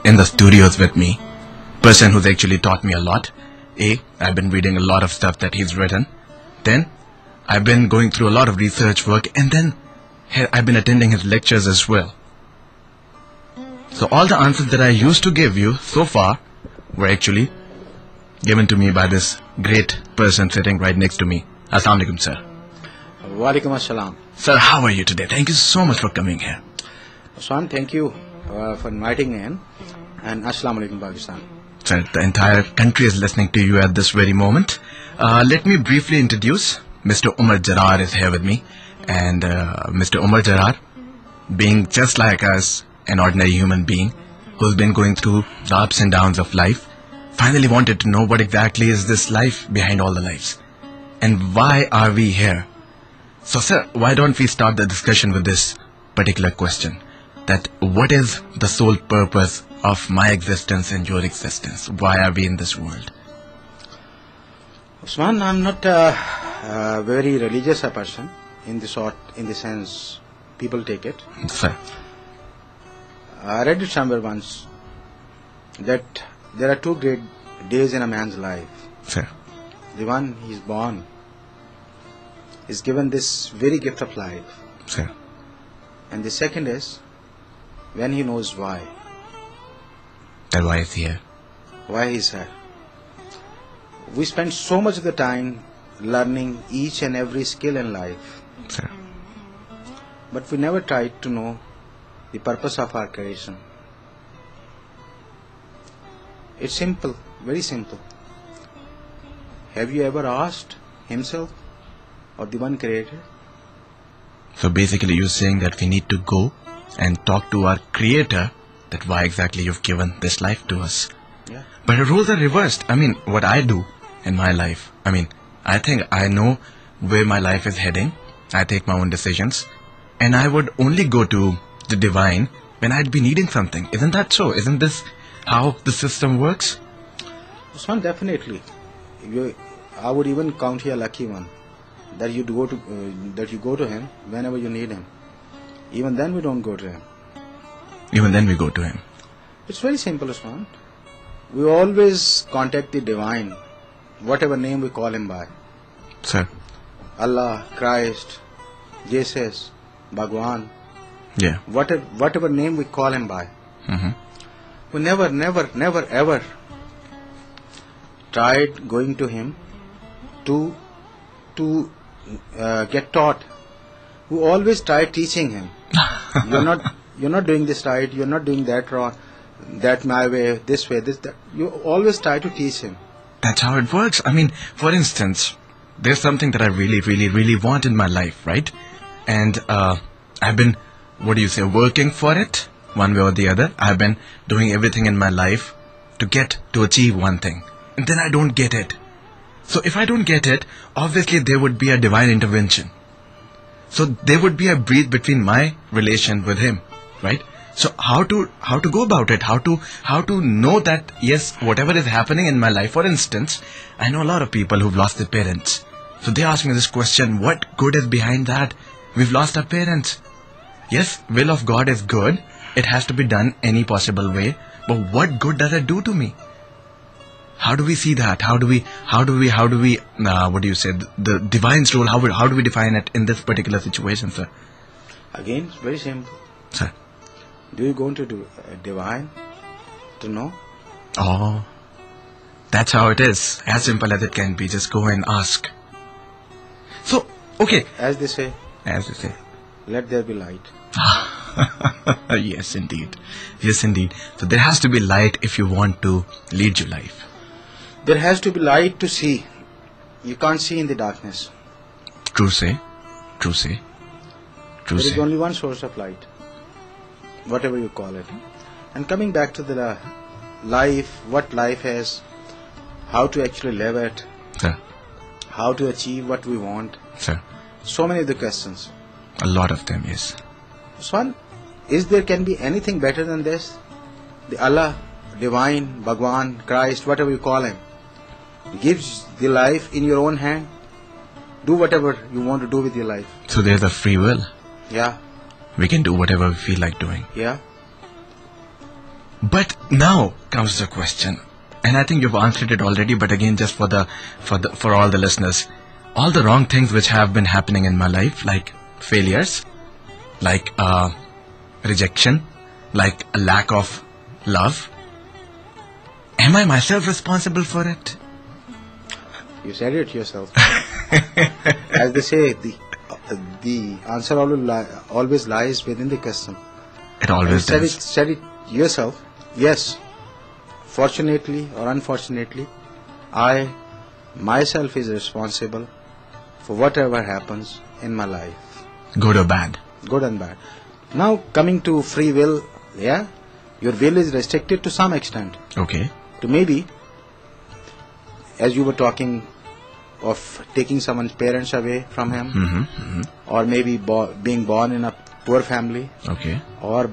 in the studios with me. Person who's actually taught me a lot. I've been reading a lot of stuff that he's written. Then I've been going through a lot of research work, and then I've been attending his lectures as well. So all the answers that I used to give you so far were actually given to me by this great person sitting right next to me. Assalamu alaikum, sir. Walaikum assalam. Sir, how are you today? Thank you so much for coming here. Usman, thank you for inviting me in. And assalamu alaikum, Pakistan. Sir, the entire country is listening to you at this very moment. Let me briefly introduce Mr. Umar Jarar is here with me. And Mr. Umar Jarar, being just like us, an ordinary human being who's been going through the ups and downs of life, finally wanted to know what exactly is this life behind all the lives. And why are we here? So sir, why don't we start the discussion with this particular question? That what is the sole purpose of my existence and your existence? Why are we in this world? Usman, I'm not a very religious person in the sense people take it. Sir. I read it somewhere once that there are two great days in a man's life. Sir. The one he's born is given this very gift of life. Sir. And the second is when he knows why. That why is here. Why he's here. We spend so much of the time learning each and every skill in life. Sir. But we never tried to know the purpose of our creation. It's simple, very simple. Have you ever asked himself or the one creator? So basically you're saying that we need to go and talk to our creator that why exactly you've given this life to us. Yeah. But the roles are reversed. I mean, what I do in my life, I think I know where my life is heading. I take my own decisions. And I would only go to the divine when I'd be needing something. Isn't that so? Isn't this how the system works? Usman, definitely. I would even count you a lucky one that you go to him whenever you need him. Even then we don't go to him. Even then we go to him. It's very simple, Usman. We always contact the divine, whatever name we call him by. Sir. Allah, Christ, Jesus, Bhagwan. Yeah. Whatever name we call him by. Mm-hmm. We never ever tried going to him to get taught. We always tried teaching him. You're not doing this right. You're not doing that wrong. That my way. This way. This that. You always try to teach him. That's how it works. For instance, there's something that I really want in my life, right? And I've been, working for it one way or the other. I've been doing everything in my life to achieve one thing. And then I don't get it. So if I don't get it, obviously there would be a divine intervention. So there would be a breach between my relation with him, right? So how to go about it? How to know that yes, whatever is happening in my life. For instance, I know a lot of people who've lost their parents. So they ask me this question: what good is behind that? We've lost our parents. Yes, will of God is good. It has to be done any possible way. But what good does it do to me? How do we see that? How do we the divine's role, how do we define it in this particular situation, sir? Again, it's very simple. Sir. Do you go into divine to know? Oh, that's how it is. As simple as it can be. Just go and ask. So, okay. As they say. Let there be light. Yes, indeed. So there has to be light if you want to lead your life. There has to be light to see. You can't see in the darkness. True say. There is only one source of light, whatever you call it. And coming back to the life, what life is, how to actually live it, sir. How to achieve what we want. Sir. So many of the questions. A lot of them, yes. Swan, can be anything better than this? The Allah, Divine, Bhagwan, Christ, whatever you call him, gives the life in your own hand. Do whatever you want to do with your life. So there's a free will. Yeah. We can do whatever we feel like doing. Yeah. But now comes the question, and I think you've answered it already. But again, just for all the listeners, all the wrong things which have been happening in my life, like failures, like rejection, like a lack of love. Am I myself responsible for it? You said it yourself. As they say, the answer always lies within the question. It always does. You said it yourself. Yes. Fortunately or unfortunately, I myself is responsible for whatever happens in my life. Good or bad? Good and bad. Now coming to free will, yeah, your will is restricted to some extent. Okay. To maybe, as you were talking of taking someone's parents away from him, or maybe being born in a poor family, okay, or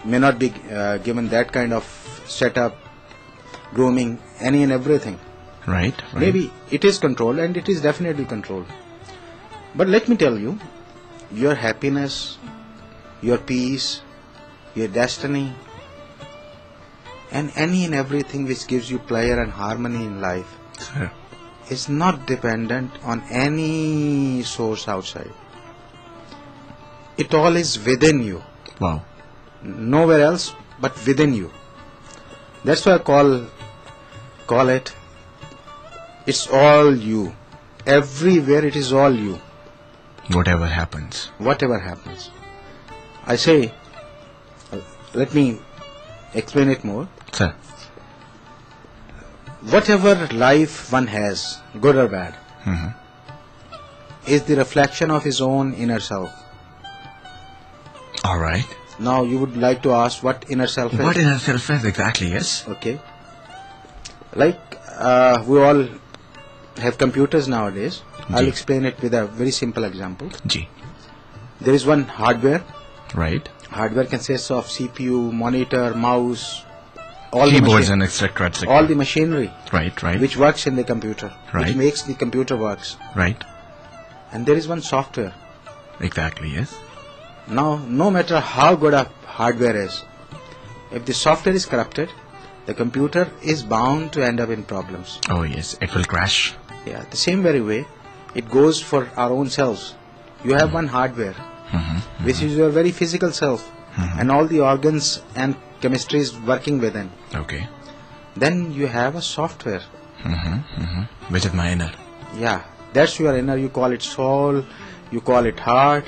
may not be given that kind of setup, grooming, any and everything. Right. Maybe it is controlled, and it is definitely controlled. But let me tell you, your happiness, your peace, your destiny, and any and everything which gives you pleasure and harmony in life is not dependent on any source outside. It all is within you. Wow. Nowhere else but within you. That's why I call it, it's all you. Everywhere it is all you. Whatever happens. Whatever happens. I say, let me explain it more. Sir. Whatever life one has, good or bad, is the reflection of his own inner self. All right. Now you would like to ask what inner self is? What inner self is exactly? Yes. Okay. Like we all have computers nowadays. I'll explain it with a very simple example. Ji. There is one hardware. Right. Hardware consists of CPU, monitor, mouse, all keyboards and etc. all the machinery. Right. Which works in the computer. Right. Which makes the computer works. Right. And there is one software. Exactly. Yes. Now, no matter how good a hardware is, if the software is corrupted, the computer is bound to end up in problems. Oh yes, it will crash. Yeah, the same very way, it goes for our own selves. You have one hardware, which is your very physical self, and all the organs and chemistry is working within. Okay. Then you have a software. Which is my inner. Yeah, that's your inner. You call it soul, you call it heart,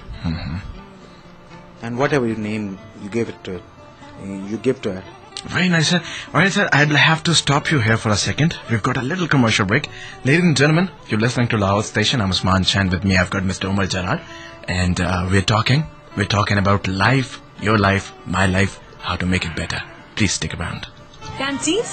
and whatever you name, you give it to it. You give to it. Very nice, sir. Alright, sir, I'd have to stop you here for a second. We've got a little commercial break. Ladies and gentlemen, you're listening to Lahore Station. I'm Usman Shah, and with me I've got Mr. Umar Jarrad. And we're talking about life, your life, my life, how to make it better. Please stick around. Canteen